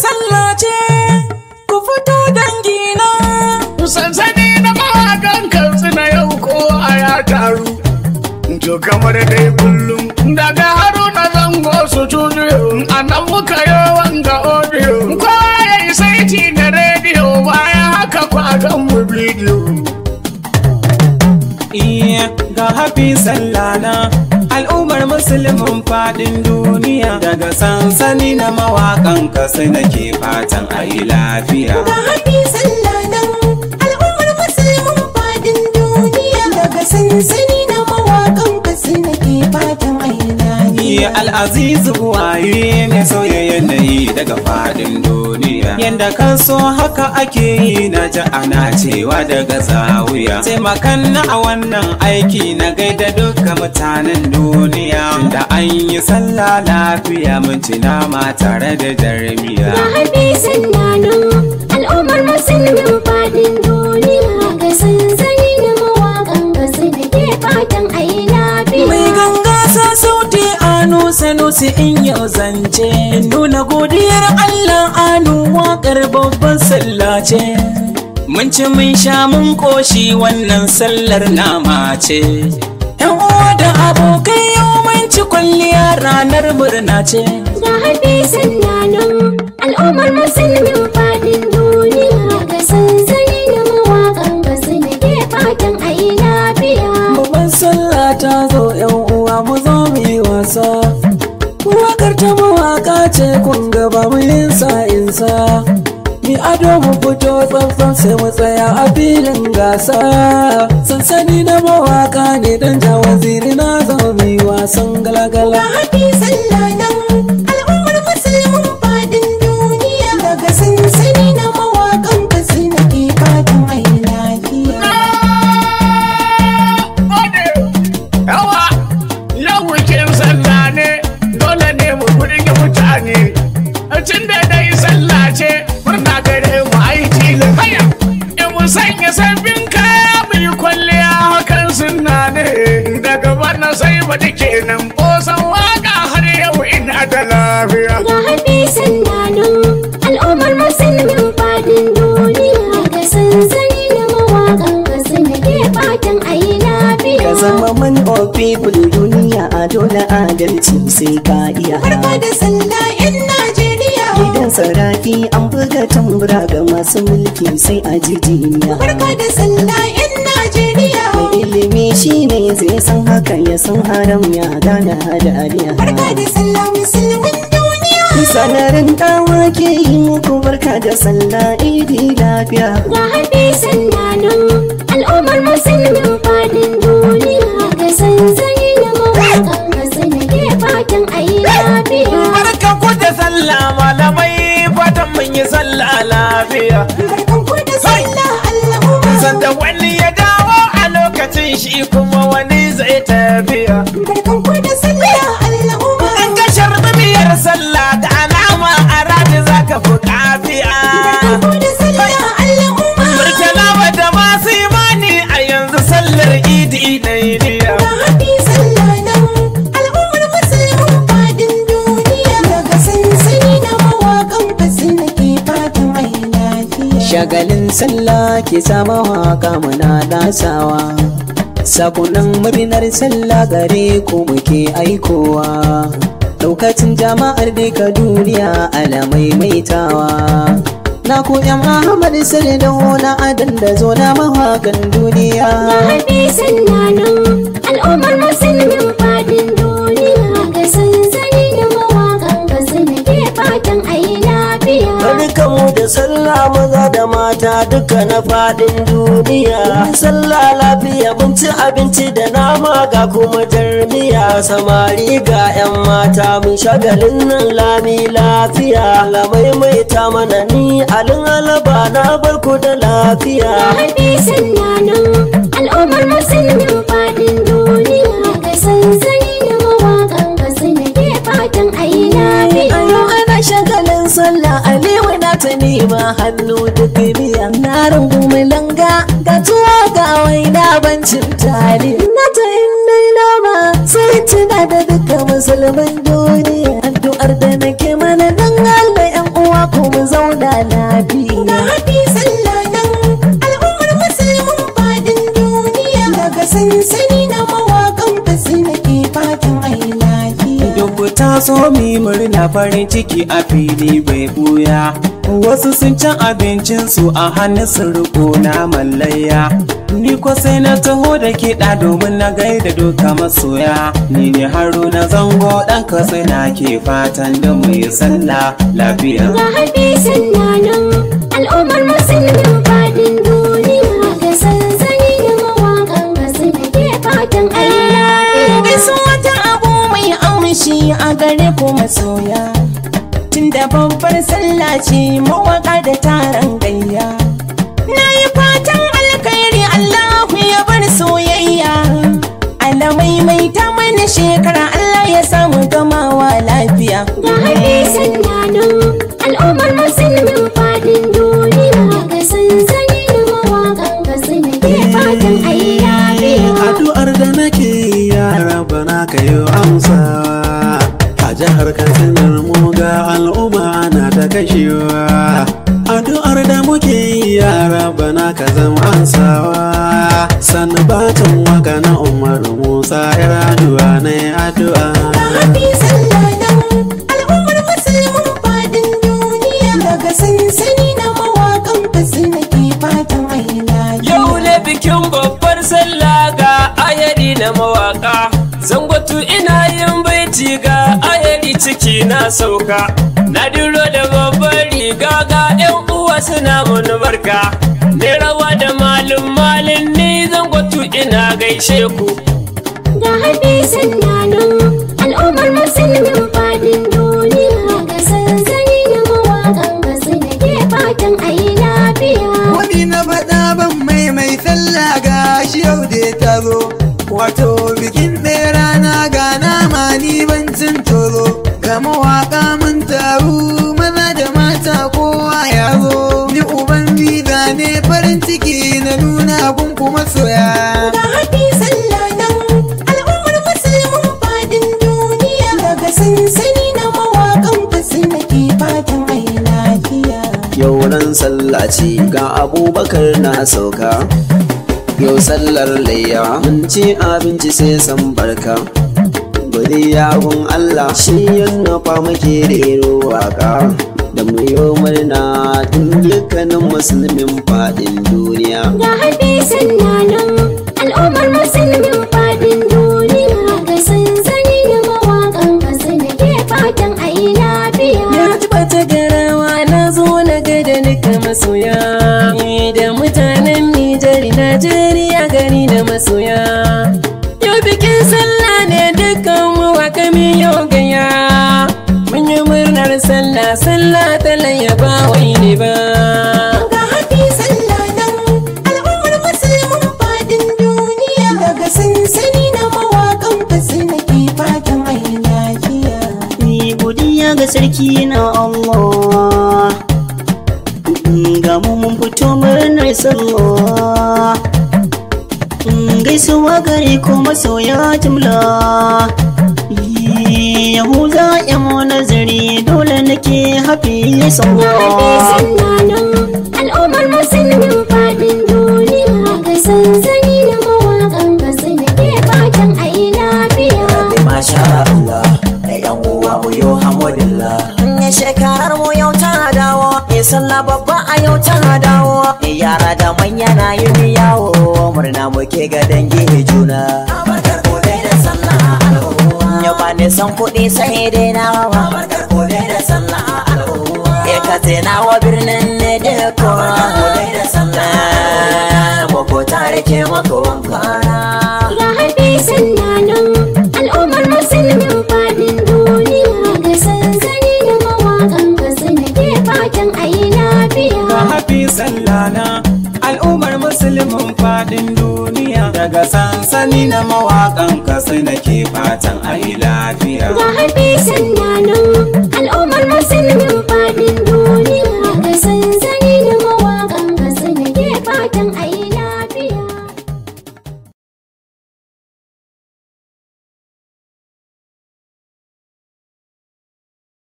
sallah ce ku fito dangina. Sansani na mawaƙan Katsina yau ko a ya taru. To kamar dai kullum daga Haruna Zango studio a nan muka yi wanga audio. Kowa ya yi saiti na rediyo bayan haka kwagan mu bidiyo. Iya ga hafi sallah na al'ummar musulmin faɗin duniya. Daga sansani na mawaƙan Katsina ke fatan a yi lafiya. Ga hafi sallah na al'ummar musulmin faɗin duniya. Daga sansani na mawaƙan Katsina ke fatan a yi lafiya. Al'azizu waye ne sauya yanayi daga faɗin duniya. Yanda kan so haka ake yi na ji ana cewa daga zawiya. Taimakan na a wannan aiki na gaida duka mutanen duniya. Da an yi sallah lafiya mun ci nama tare da jarmiya. Ga hafi sallah na al'ummar musulmin faɗin duniya. Daga sansani na mawaƙan Katsina ke fatan a yi lafiya. Mai ganga sa sauti anu sanusi in yau zance. In nuna godiyar Allah anu waƙar babban sallah ce. Mun ci mun sha mun ƙoshi wannan sallar nama ce. Yan uwa da abokai yau mun ci kwalliya ranar murna ce. Ga hafi sallah na al'ummar musulmin faɗin duniya. Daga sansani na mawaƙan Katsina ke fatan a yi lafiya. Babban sallah ta zo yan uwa mu zo mu yi wasa. Waƙar ta mawaƙa ce kun gaba mu yin sa'insa. Mi ado mu fito tsantsan sai mu tsaya a filin gasa. Sansani na mawaƙa ne dan ja waziri na zo mu yi wasan galagala. Ga hafi sallah na al'ummar musulmin faɗin duniya. Daga sansani na mawaƙan Katsina ke fatan a yi lafiya. Yawa yau wikin sallah ne dole ne mu burge mutane. Tun da dai sallah ce murna gare mu aiki haya. In mu sanya sabbin kaya mu yi kwalliya hakan sunna ne. Daga bana sai baɗi kenan ƙosan waka har yau ina da lafiya. Ga hafi sallah na al'ummar musulmin faɗin duniya. Daga sansani na mawaƙan Katsina ke fatan a yi lafiya. Ka zama man of people duniya a dole adalci sai ka iya. Barka da sallah 'yan Najeriya. Gidan saraki an buga tambura ga masu mulki sai a jijiniya. Barka da sallah 'yan Najeriya. Mai ilimi shine zai san hakan ya san haram ya gane hadariya. Barka da sallah musulmin duniya. Sanarin dawa ke yi muku barka da sallah idi lafiya. Ga hafi sallah na al'ummar musulmin faɗin duniya. Daga sansani na mawaƙan Katsina ke fatan a yi lafiya. Barkan ku da sallah malamai fatan mun yi sallah lafiya. Barkan ku da sallah al'umma. Sanda wani ya dawo a lokacin shi kuma wani zai tafiya. Barkan ku da sallah al'umma. In ka sharbi biyar sallah da alama a rani za ka fi kafiya. Barkan ku da sallah al'umma. Murtala da masu imani a yanzu sallar idi ɗaya. Ga hafi sallah na al'ummar musulmin faɗin duniya. Daga sansani na mawaƙan Katsina ke fatan a yi lafiya. Shagalin sallah ke sama waka muna dasawa. Sakunan murnar sallah gare ku muke aikowa. Daukacin jama'ar duka duniya ala maimaitawa. Na ku yan Ahmad Sardauna na adan da zo na mawakan duniya. Ga hafi sallah na al'ummar musulmin faɗin duniya. Daga sansani na mawaƙan Katsina ke fatan a yi lafiya. Barkanmu da sallah maza da mata duka na faɗin duniya. Sallah lafiya mun ci abinci da nama ga kuma jarmiya. Samari ga 'yan mata mun shagalin nan lami lafiya. Lamai mai ta mana ni alin alaba na barku da lafiya. Ga hafi sallah na al'ummar musulmin faɗin duniya. Daga sansani na mawaƙan Katsina ke fatan a yi lafiya. Ayo ana shagalin sallah Aliyu na ta nema hannu da biya. Na rungumi langa ga tuwa ga waina bancin tare. Na ta inda lama sai tuna da duka musulman duniya. Addu'ar da nake mana dan Allah 'yan uwa kuma farin ciki a fili bai buya. Wasu sun ci abincinsu a hannu sun riko na mallayya. Ni ko sai na taho da kiɗa domin na gaida duka masoya. Ni ne Haruna Zango ɗan Katsina ke fatan da mu yi sallah lafiya. Ga haɗe sannanin al'ummar musulmin faɗin duniya ga sansani da mawaƙan Katsina ke fatan ayi lafiya. Gaisuwa ta abu mai amshi a gare ku masoya. Tunda babbar sallah ce mawaƙa da taron gayya. Na yi fatan alkhairi Allahu ya bar soyayya. Alamai mai ta mana shekara Allah ya samu gamawa lafiya. Ga haɗe sannanin al'ummar musulmin faɗin duniya ga sansani da mawaƙan Katsina ke fatan ayi lafiya. Addu'ar da nake yi ya Rabbana ka yi amsawa. A jihar Katsinar mu ga al'umma ana ta kashewa. Addu'ar da muke yi ya Rabbana ka zama ansawa. Sannu batun waka na Umar Musa Iraduwa na addu'a. Happy sallanan al'ummar musulmin faɗin duniya daga sansani na mawaƙan Katsina ke fatan ayi lafiya. Yau ne bikin babbar sallah ga ayari na mawaka. Zangwatu ina yin baiti ga ayari ciki na sauka. Na duro da babbar riga ga 'yan uwa suna mun barka. Ne rawa da malin ni Zangwatu ina gaishe ku. Ga haɗe sannanin al'ummar musulmin faɗin duniya ga sansani da mawaƙan Katsina ke fatan ayi lafiya. Wani na faɗa ban mai sallah ga shi yau da ta zo. Wato bikin ɗaya rana ga nama ni ban cin toro. Ga mawaƙa mun taru maza da mata kowa ya zo. Ni uban biza ne farin ciki na nuna gun kuma soya. Ga happy sallanan al'ummar musulmin faɗin duniya daga sansani na mawaƙan Katsina ke fatan ayi lafiya. Yau ran sallah ce ga Abubakar na sauka. Yau sallar layya mun ci abinci sai san barka. Godiya gun Allah shi yannafa muke rero waka. Da mu yi murna tun dukkanin musulmin faɗin duniya. Ga haɗe sannanin al'ummar musulmin faɗin duniya ga sansani da mawaƙan Katsina ke fatan ayi lafiya. Na tabbata garawa na zo na ga da duka masoya. Ni da mutanen Nijar Najeriya gari da masoya. Yau bikin sallah ne dukkan mawaƙa yau gaya. Mun yi murnar sallah ta layya ba wai ne ba. Ga happy sallah nan al'ummar musulmin faɗin duniya daga sansani na mawaƙan Katsina ke fatan ayi lafiya. Ni godiya ga sarki na Allah. Ga mu mun fito murnar sallah. Gaisuwa gare ko masoya jimla. Yahuza ya mu nazari dole nake hafi sallah. Ga haɗe sannanin al'ummar musulmin faɗin duniya ga sansani da mawaƙan Katsina ke fatan ayi lafiya. Masha Allah, da yan uwa mu yo hamdulillah. Ya shekarar mu yau ta dawo, ya sallah babba a yau ta dawo. Yara da manya na yin yawo, murna muke ga dangi juna. Barkar gobe da sallah al'umma. Ya ba ni san kuɗi sai dai nawa. Barkar gobe da sallah al'umma. Ya Katsina wa birnin ne da ko. Barkar gobe da sallah. Mako tare ke mako wankara. Ga haɗe sannanin al'ummar musulmin faɗin duniya ga sansani da mawaƙan Katsina ke fatan ayi lafiya. Ga hafi sallana al'ummar musulmin faɗin duniya. Daga sansani na mawaƙan Katsina ke fatan ayi lafiya. Ga haɗe sannanin